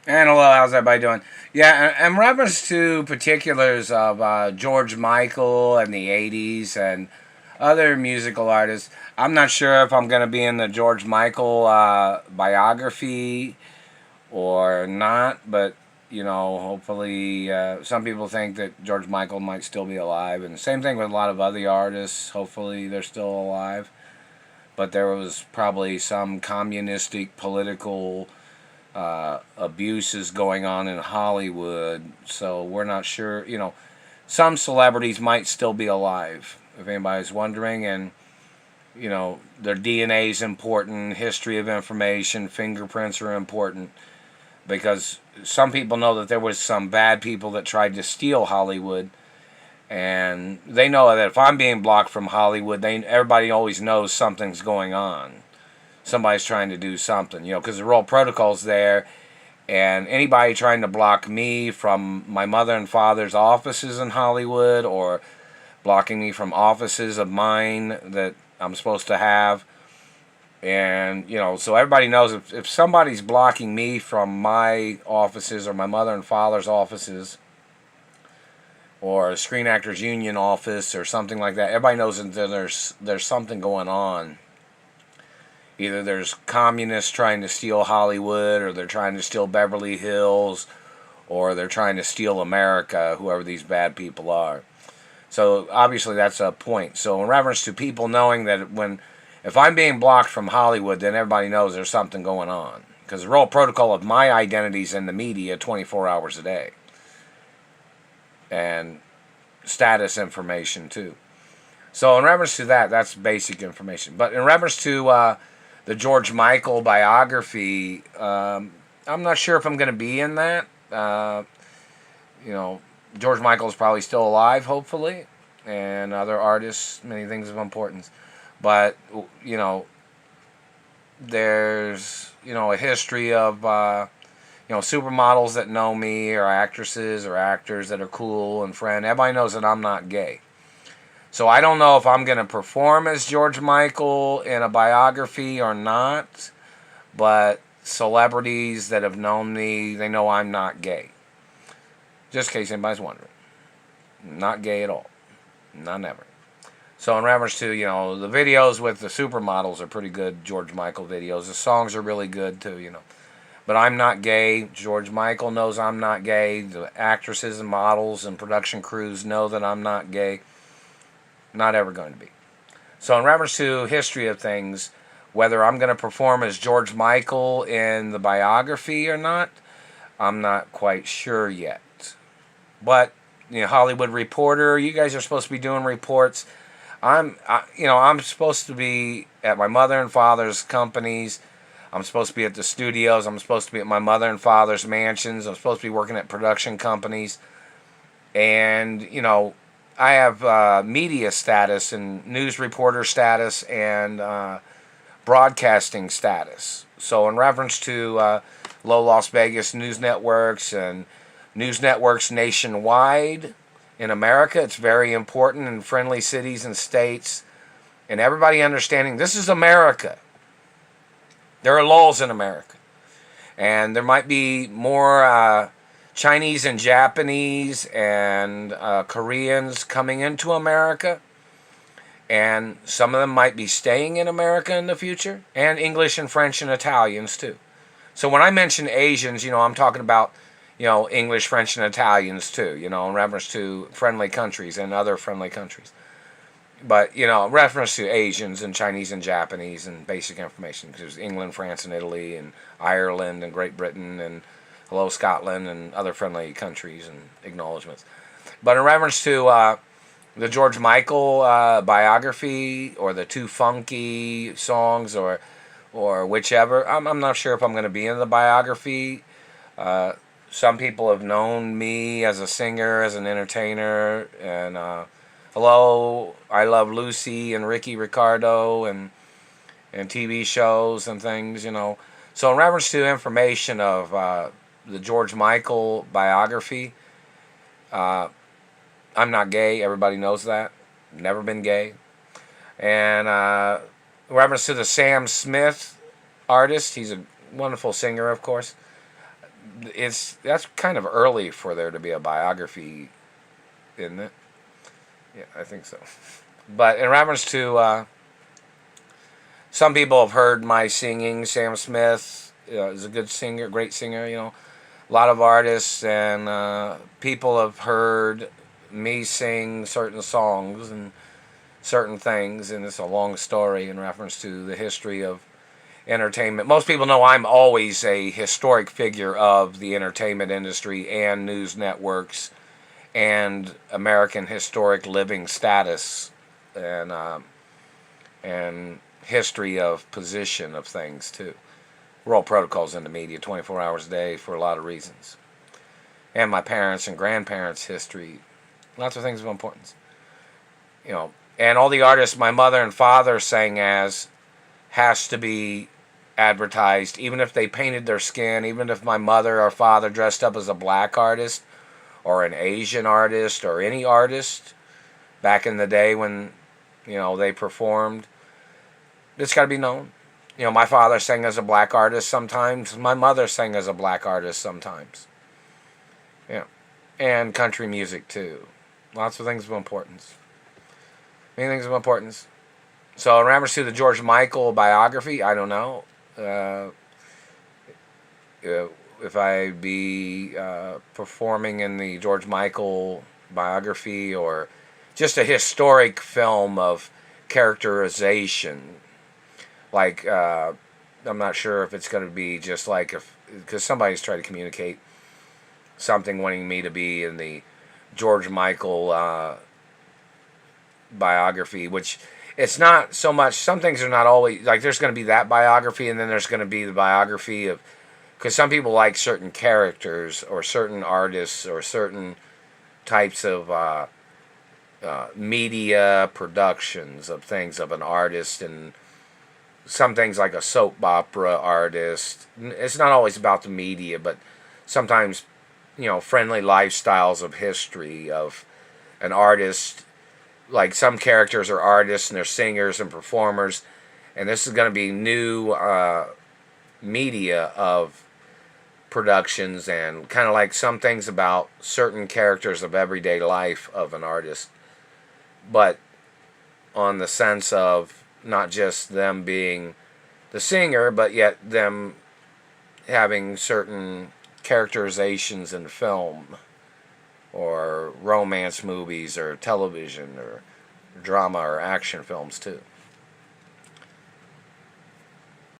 And hello, how's everybody doing? Yeah, in reference to particulars of George Michael and the 80s and other musical artists, I'm not sure if I'm going to be in the George Michael biography or not, but, hopefully some people think that George Michael might still be alive. And same thing with a lot of other artists. Hopefully they're still alive. But there was probably some communistic political abuses going on in Hollywood, so we're not sure. Some celebrities might still be alive, if anybody's wondering, and their DNA is important, history of information, fingerprints are important, because some people know that there was some bad people that tried to steal Hollywood, and they know that if I'm being blocked from Hollywood, everybody always knows something's going on. Somebody's trying to do something, because the role protocol's there, and anybody trying to block me from my mother and father's offices in Hollywood, or blocking me from offices of mine that I'm supposed to have, and so everybody knows if somebody's blocking me from my offices or my mother and father's offices or a Screen Actors Union office or something like that, everybody knows that there's something going on. Either there's communists trying to steal Hollywood, or they're trying to steal Beverly Hills, or they're trying to steal America, whoever these bad people are. So obviously that's a point. So in reference to people knowing that if I'm being blocked from Hollywood, then everybody knows there's something going on. Because the role protocol of my identity's in the media 24 hours a day. And status information too. So in reference to that, that's basic information. But in reference to the George Michael biography, I'm not sure if I'm going to be in that. George Michael's probably still alive, hopefully, and other artists, many things of importance. But, there's, a history of, supermodels that know me, or actresses or actors that are cool and friend. Everybody knows that I'm not gay. So I don't know if I'm going to perform as George Michael in a biography or not, but celebrities that have known me, they know I'm not gay. Just in case anybody's wondering. Not gay at all. Not never. So in reference to, the videos with the supermodels are pretty good, George Michael videos. The songs are really good too, But I'm not gay. George Michael knows I'm not gay. The actresses and models and production crews know that I'm not gay. Not ever going to be. So in reference to history of things, whether I'm going to perform as George Michael in the biography or not, I'm not quite sure yet. But, Hollywood Reporter, you guys are supposed to be doing reports. I'm supposed to be at my mother and father's companies. I'm supposed to be at the studios. I'm supposed to be at my mother and father's mansions. I'm supposed to be working at production companies. And, I have media status and news reporter status and broadcasting status. So in reference to low Las Vegas news networks and news networks nationwide in America, it's very important in friendly cities and states. And everybody understanding this is America. There are laws in America. And there might be more Chinese and Japanese and Koreans coming into America, and some of them might be staying in America in the future, and English and French and Italians too. So when I mention Asians, I'm talking about English, French, and Italians too, in reference to friendly countries and other friendly countries. But, reference to Asians and Chinese and Japanese and basic information, because there's England, France, and Italy, and Ireland, and Great Britain, and hello, Scotland, and other friendly countries and acknowledgments. But in reference to the George Michael biography, or the Too Funky songs, or whichever, I'm not sure if I'm going to be in the biography. Some people have known me as a singer, as an entertainer, and hello, I Love Lucy and Ricky Ricardo and TV shows and things, So in reference to information of the George Michael biography, I'm not gay. Everybody knows that. Never been gay. And in reference to the Sam Smith artist, he's a wonderful singer, of course. that's kind of early for there to be a biography, isn't it? Yeah, I think so. But in reference to some people have heard my singing. Sam Smith is a good singer, great singer. A lot of artists and people have heard me sing certain songs and certain things, and it's a long story in reference to the history of entertainment. Most people know I'm always a historic figure of the entertainment industry and news networks and American historic living status and and history of position of things too. We're all protocols in the media 24 hours a day for a lot of reasons. And my parents' and grandparents' history, lots of things of importance. And all the artists my mother and father sang as has to be advertised, even if they painted their skin, even if my mother or father dressed up as a black artist or an Asian artist or any artist back in the day when, they performed. It's got to be known. My father sang as a black artist sometimes. My mother sang as a black artist sometimes. Yeah. And country music too. Lots of things of importance. Many things of importance. So in reference to the George Michael biography, I don't know. If I be performing in the George Michael biography or just a historic film of characterization. Like, I'm not sure if it's going to be just like because somebody's trying to communicate something wanting me to be in the George Michael biography, which it's not so much. Some things are not always like there's going to be that biography, and then there's going to be the biography of because some people like certain characters or certain artists or certain types of media productions of things of an artist, and some things like a soap opera artist. It's not always about the media, but sometimes friendly lifestyles of history of an artist. Like some characters are artists and they're singers and performers, and this is going to be new media of productions and kind of like some things about certain characters of everyday life of an artist, but on the sense of not just them being the singer, but yet them having certain characterizations in film or romance movies or television or drama or action films too.